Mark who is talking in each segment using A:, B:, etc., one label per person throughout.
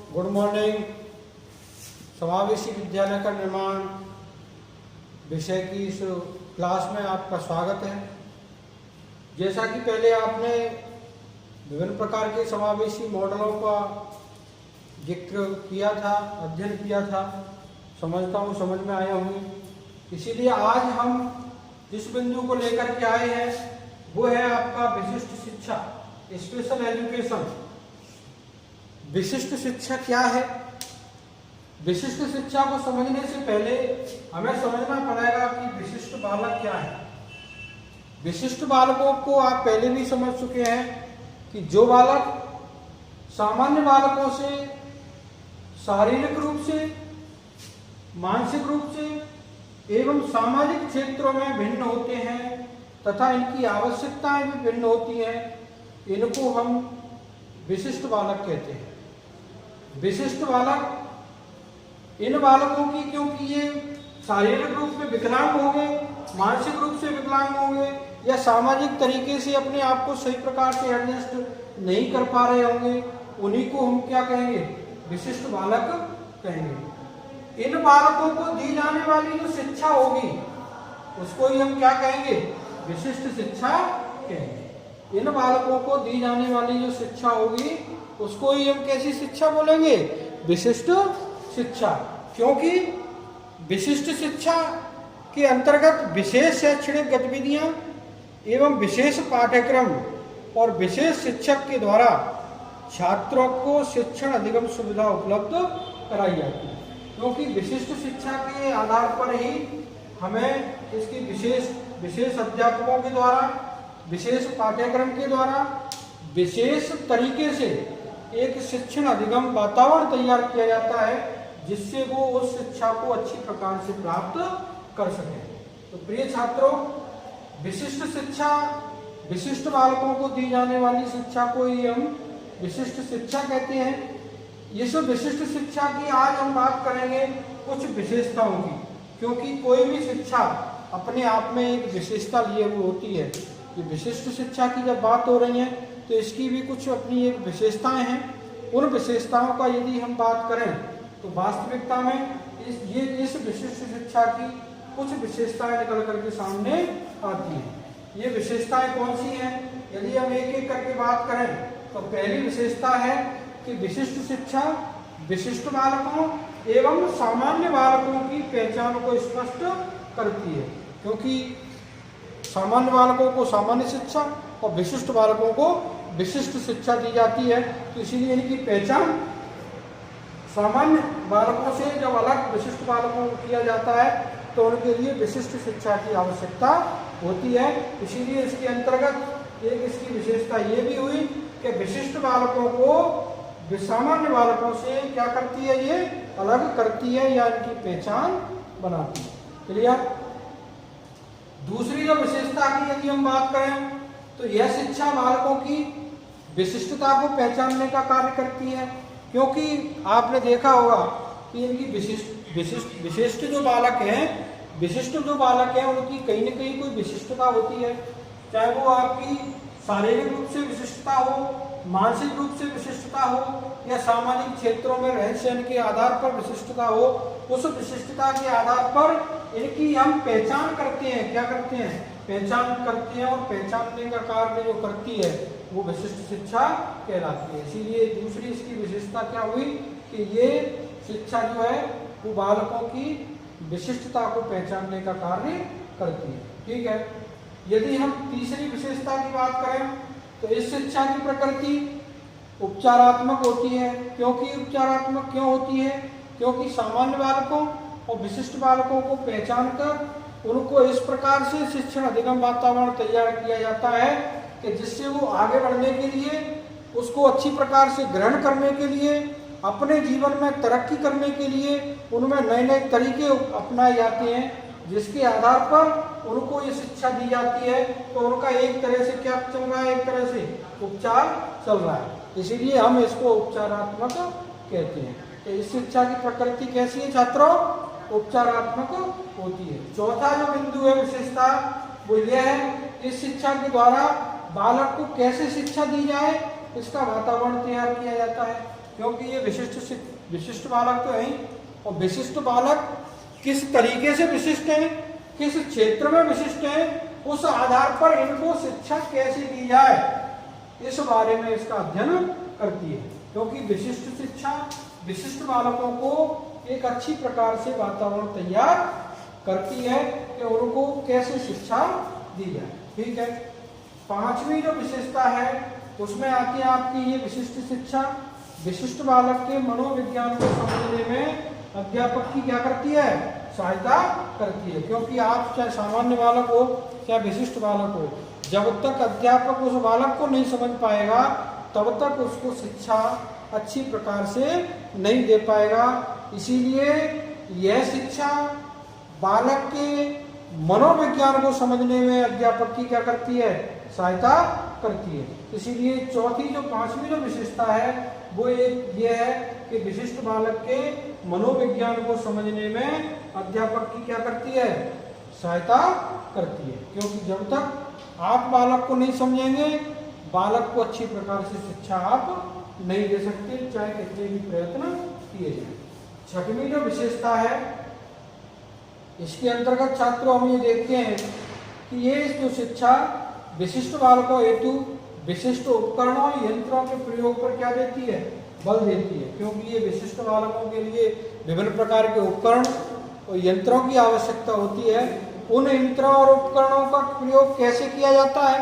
A: Good morning. समावेशी विद्यालय का निर्माण विषय की इस क्लास में आपका स्वागत है। जैसा कि पहले आपने विभिन्न प्रकार के समावेशी मॉडलों का जिक्र किया था, अध्ययन किया था, समझता हूँ समझ में आया होंगे। इसीलिए आज हम जिस बिंदु को लेकर के आए हैं वो है आपका विशिष्ट शिक्षा, स्पेशल एजुकेशन। विशिष्ट शिक्षा क्या है? विशिष्ट शिक्षा को समझने से पहले हमें समझना पड़ेगा कि विशिष्ट बालक क्या है। विशिष्ट बालकों को आप पहले भी समझ चुके हैं कि जो बालक सामान्य बालकों से शारीरिक रूप से, मानसिक रूप से एवं सामाजिक क्षेत्रों में भिन्न होते हैं तथा इनकी आवश्यकताएं भी भिन्न होती हैं, इनको हम विशिष्ट बालक कहते हैं। विशिष्ट बालक इन बालकों की, क्योंकि ये शारीरिक रूप में विकलांग होंगे, मानसिक रूप से विकलांग होंगे या सामाजिक तरीके से अपने आप को सही प्रकार से एडजस्ट नहीं कर पा रहे होंगे, उन्हीं को हम क्या कहेंगे? विशिष्ट बालक कहेंगे। इन बालकों को दी जाने वाली जो शिक्षा होगी उसको ही हम क्या कहेंगे? विशिष्ट शिक्षा कहेंगे। इन बालकों को दी जाने वाली जो शिक्षा होगी उसको ही हम कैसी शिक्षा बोलेंगे? विशिष्ट शिक्षा। क्योंकि विशिष्ट शिक्षा के अंतर्गत विशेष शैक्षणिक गतिविधियां एवं विशेष पाठ्यक्रम और विशेष शिक्षक के द्वारा छात्रों को शिक्षण अधिगम सुविधा उपलब्ध कराई जाती है। क्योंकि विशिष्ट शिक्षा के आधार पर ही हमें इसकी विशेष अध्यापकों के द्वारा, विशेष पाठ्यक्रम के द्वारा, विशेष तरीके से एक शिक्षण अधिगम वातावरण तैयार किया जाता है जिससे वो उस शिक्षा को अच्छी प्रकार से प्राप्त कर सके। तो प्रिय छात्रों, विशिष्ट शिक्षा, विशिष्ट बालकों को दी जाने वाली शिक्षा को ही हम विशिष्ट शिक्षा कहते हैं। इस विशिष्ट शिक्षा की आज हम बात करेंगे कुछ विशेषताओं की, क्योंकि कोई भी शिक्षा अपने आप में एक विशेषता लिए हुई होती है। ये विशिष्ट शिक्षा की जब बात हो रही है तो इसकी भी कुछ अपनी एक विशेषताएं हैं। उन विशेषताओं का यदि हम बात करें तो वास्तविकता में इस विशिष्ट शिक्षा की कुछ विशेषताएं निकल करके सामने आती हैं। ये विशेषताएं कौन सी हैं? यदि हम एक एक करके बात करें तो पहली विशेषता है कि विशिष्ट शिक्षा विशिष्ट बालकों एवं सामान्य बालकों की पहचान को स्पष्ट करती है। क्योंकि सामान्य बालकों को सामान्य शिक्षा और विशिष्ट बालकों को विशिष्ट शिक्षा दी जाती है, तो इसीलिए इनकी पहचान सामान्य बालकों से जब अलग विशिष्ट बालकों को किया जाता है तो उनके लिए विशिष्ट शिक्षा की आवश्यकता होती है। इसीलिए इसके अंतर्गत एक इसकी विशेषता ये भी हुई कि विशिष्ट बालकों को सामान्य बालकों से क्या करती है? ये अलग करती है या इनकी पहचान बनाती है। क्लियर? दूसरी जो विशेषता की यदि हम बात करें तो यह शिक्षा बालकों की विशिष्टता को पहचानने का कार्य करती है। क्योंकि आपने देखा होगा कि इनकी विशिष्ट जो बालक हैं उनकी कहीं न कहीं कोई विशिष्टता होती है। चाहे वो आपकी शारीरिक रूप से विशिष्टता हो, मानसिक रूप से विशिष्टता हो या सामाजिक क्षेत्रों में रहन सहन के आधार पर विशिष्टता हो, उस विशिष्टता के आधार पर इनकी हम पहचान करते हैं। क्या करते हैं? पहचान करते हैं, और पहचानने का कार्य जो करती है वो विशिष्ट शिक्षा कहलाती है। इसीलिए दूसरी इसकी विशेषता क्या हुई कि ये शिक्षा जो है वो बालकों की विशिष्टता को पहचानने का कार्य करती है। ठीक है। यदि हम तीसरी विशेषता की बात करें तो इस शिक्षा की प्रकृति उपचारात्मक होती है। क्योंकि उपचारात्मक क्यों होती है? क्योंकि सामान्य बालकों और विशिष्ट बालकों को पहचान कर उनको इस प्रकार से शिक्षण अधिगम वातावरण तैयार किया जाता है कि जिससे वो आगे बढ़ने के लिए, उसको अच्छी प्रकार से ग्रहण करने के लिए, अपने जीवन में तरक्की करने के लिए उनमें नए नए तरीके अपनाए जाते हैं, जिसके आधार पर उनको ये शिक्षा दी जाती है। तो उनका एक तरह से क्या चल रहा है? एक तरह से उपचार चल रहा है। इसीलिए हम इसको उपचारात्मक कहते हैं। तो इस शिक्षा की प्रकृति कैसी है छात्रों? उपचारात्मक होती है। चौथा जो बिंदु है विशेषता वो यह है, इस शिक्षा के द्वारा बालक को कैसे शिक्षा दी जाए इसका वातावरण तैयार किया जाता है। क्योंकि ये विशिष्ट बालक तो है ही। और विशिष्ट बालक किस तरीके से विशिष्ट है, किस क्षेत्र में विशिष्ट है, उस आधार पर इनको शिक्षा कैसे दी जाए, इस बारे में इसका अध्ययन करती है। क्योंकि विशिष्ट शिक्षा विशिष्ट बालकों को एक अच्छी प्रकार से वातावरण तैयार करती है कि उनको कैसे शिक्षा दी जाए। ठीक है, पांचवी जो विशेषता है उसमें आती है आपकी ये विशिष्ट शिक्षा विशिष्ट बालक के मनोविज्ञान को समझने में अध्यापक की क्या करती है, सहायता करती है। क्योंकि आप चाहे सामान्य बालक हो चाहे विशिष्ट बालक हो, जब तक अध्यापक उस बालक को नहीं समझ पाएगा तब तक उसको शिक्षा अच्छी प्रकार से नहीं दे पाएगा। इसीलिए यह शिक्षा बालक के मनोविज्ञान को समझने में अध्यापक की क्या करती है, सहायता करती है। इसीलिए चौथी जो पांचवी जो विशेषता है वो ये है कि विशिष्ट बालक के मनोविज्ञान को समझने में अध्यापक की क्या करती है, सहायता करती है। क्योंकि जब तक आप बालक को नहीं समझेंगे बालक को अच्छी प्रकार से शिक्षा आप नहीं दे सकते, चाहे कितने भी प्रयत्न किए जाए। छठवीं जो विशेषता है इसके अंतर्गत छात्रों हम ये देखते हैं कि ये जो शिक्षा विशिष्ट बालकों हेतु विशिष्ट उपकरणों यंत्रों के प्रयोग पर क्या देती है, बल देती है। क्योंकि ये विशिष्ट बालकों के लिए विभिन्न प्रकार के उपकरण और यंत्रों की आवश्यकता होती है। उन यंत्रों और उपकरणों का प्रयोग कैसे किया जाता है,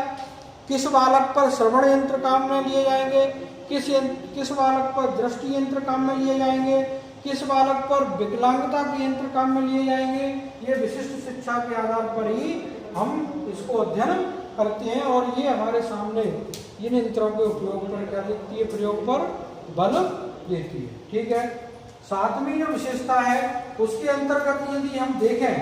A: किस बालक पर श्रवण यंत्र काम में लिए जाएंगे, किस बालक पर दृष्टि यंत्र काम में लिए जाएंगे, किस बालक पर विकलांगता के यंत्र काम में लिए जाएंगे, ये विशिष्ट शिक्षा के आधार पर ही हम इसको अध्ययन करते हैं। और ये हमारे सामने इन यंत्रों के उपयोग पर क्या देती है, प्रयोग पर बल देती है। ठीक है, सातवीं जो विशेषता है उसके अंतर्गत यदि हम देखें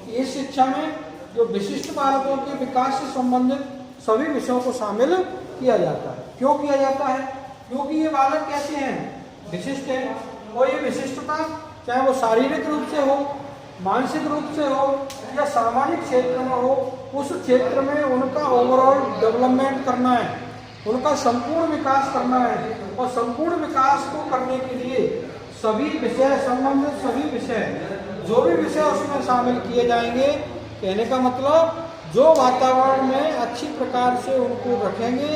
A: कि इस शिक्षा में जो विशिष्ट बालकों के विकास से संबंधित सभी विषयों को शामिल किया जाता है। क्यों किया जाता है, क्योंकि ये बालक कैसे हैं, विशिष्ट है। और ये विशिष्टता चाहे वो शारीरिक रूप से हो, मानसिक रूप से हो या सामाजिक क्षेत्र में हो, उस क्षेत्र में उनका ओवरऑल डेवलपमेंट करना है, उनका संपूर्ण विकास करना है। और संपूर्ण विकास को करने के लिए सभी विषय संबंधित सभी विषय जो भी विषय उसमें शामिल किए जाएंगे, कहने का मतलब जो वातावरण में अच्छी प्रकार से उनको रखेंगे,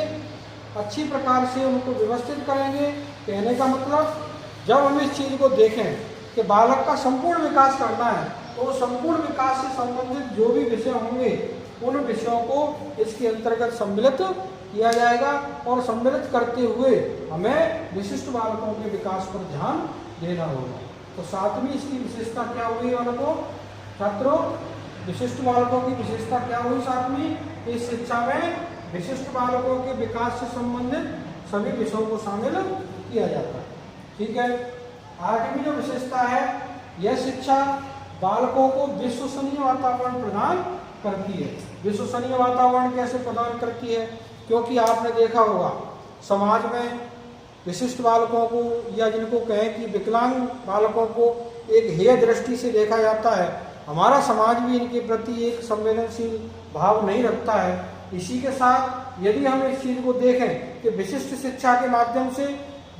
A: अच्छी प्रकार से उनको व्यवस्थित करेंगे। कहने का मतलब जब हम इस चीज़ को देखें कि बालक का संपूर्ण विकास करना है तो संपूर्ण विकास से संबंधित जो भी विषय होंगे उन विषयों को इसके अंतर्गत सम्मिलित किया जाएगा। और सम्मिलित करते हुए हमें विशिष्ट बालकों के विकास पर ध्यान देना होगा। तो सातवीं इसकी विशेषता क्या हुई बालकों, छात्रों, विशिष्ट बालकों की विशेषता क्या हुई सातवीं, इस शिक्षा में विशिष्ट बालकों के विकास से संबंधित सभी विषयों को शामिल किया जाता है। ठीक है, आठवीं जो विशेषता है यह शिक्षा बालकों को विश्वसनीय वातावरण प्रदान करती है। विश्वसनीय वातावरण कैसे प्रदान करती है, क्योंकि आपने देखा होगा समाज में विशिष्ट बालकों को या जिनको कहें कि विकलांग बालकों को एक हेय दृष्टि से देखा जाता है। हमारा समाज भी इनके प्रति एक संवेदनशील भाव नहीं रखता है। इसी के साथ यदि हम इस चीज़ को देखें कि विशिष्ट शिक्षा के माध्यम से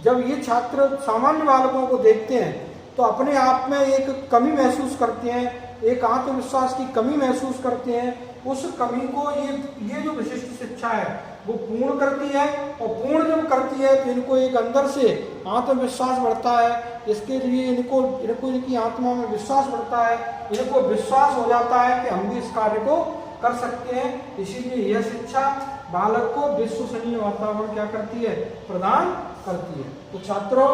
A: जब ये छात्र सामान्य बालकों को देखते हैं तो अपने आप में एक कमी महसूस करते हैं, एक आत्मविश्वास की कमी महसूस करते हैं। उस कमी को ये जो विशिष्ट शिक्षा है वो पूर्ण करती है। और पूर्ण जब करती है तो इनको एक अंदर से आत्मविश्वास बढ़ता है। इसके लिए इनको इनकी आत्मा में विश्वास बढ़ता है, इनको विश्वास हो जाता है कि हम भी इस कार्य को कर सकते हैं। इसीलिए यह शिक्षा बालक को विश्वसनीय वातावरण क्या करती है, प्रदान करती है। तो छात्रों,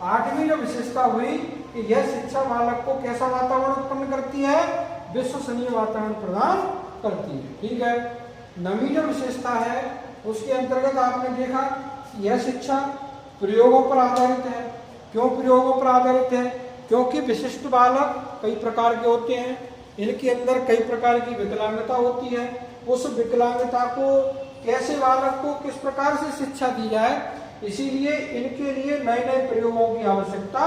A: आठवीं जो विशेषता हुई कि यह शिक्षा बालक को कैसा वातावरण उत्पन्न करती है, विश्वसनीय वातावरण प्रदान करती है। ठीक है, नवीं जो विशेषता है उसके अंतर्गत आपने देखा यह शिक्षा प्रयोगों पर आधारित है। क्यों प्रयोगों पर आधारित है, क्योंकि विशिष्ट बालक कई प्रकार के होते हैं, इनके अंदर कई प्रकार की विकलांगता होती है। उस विकलांगता को कैसे बालक को किस प्रकार से शिक्षा दी जाए, इसीलिए इनके लिए नए नए प्रयोगों की आवश्यकता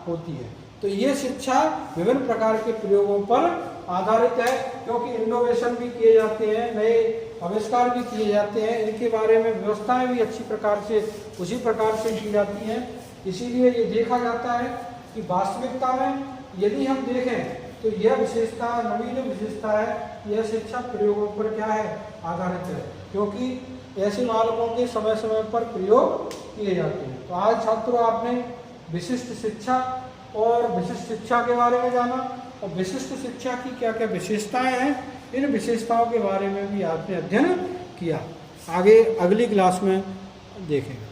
A: होती है। तो ये शिक्षा विभिन्न प्रकार के प्रयोगों पर आधारित है, क्योंकि इनोवेशन भी किए जाते हैं, नए आविष्कार भी किए जाते हैं, इनके बारे में व्यवस्थाएं भी अच्छी प्रकार से उसी प्रकार से की जाती हैं। इसीलिए ये देखा जाता है कि वास्तविकता में यदि हम देखें तो यह विशेषता नवीन विशेषता है, यह शिक्षा प्रयोगों पर क्या है आधारित है, क्योंकि ऐसे बालकों के समय समय पर प्रयोग किए जाते हैं। तो आज छात्रों आपने विशिष्ट शिक्षा और विशिष्ट शिक्षा के बारे में जाना और विशिष्ट शिक्षा की क्या क्या विशेषताएं हैं, इन विशेषताओं के बारे में भी आपने अध्ययन किया। आगे अगली क्लास में देखेंगे।